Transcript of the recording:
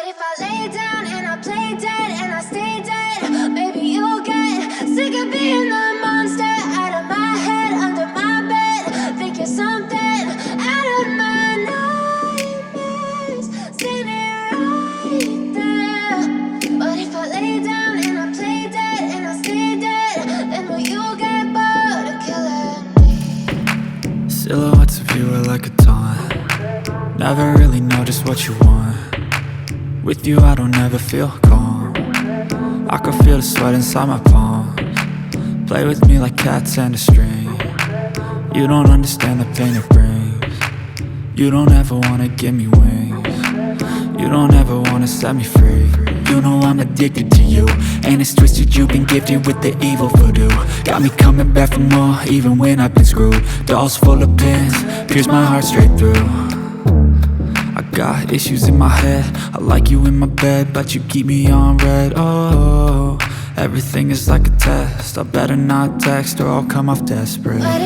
if I lay down and I play dead and I stay dead, maybe you'll get sick of being the monster out of my head, under my bed. Think you're something out of my nightmares, standing right there. But if I lay down and I play dead and I stay dead, then will you get bored of killing me? Silhouettes of you are like a taunt. Never really know just what you want. With you I don't ever feel calm. I can feel the sweat inside my palms. Play with me like cats and a string. You don't understand the pain it brings. You don't ever wanna give me wings. You don't ever wanna set me free. You know I'm addicted to you, and it's twisted, you've been gifted with the evil voodoo. Got me coming back for more, even when I've been screwed. Dolls full of pins, pierce my heart straight through. I got issues in my head, I like you in my bed, but you keep me on red. Oh, everything is like a test, I better not text or I'll come off desperate.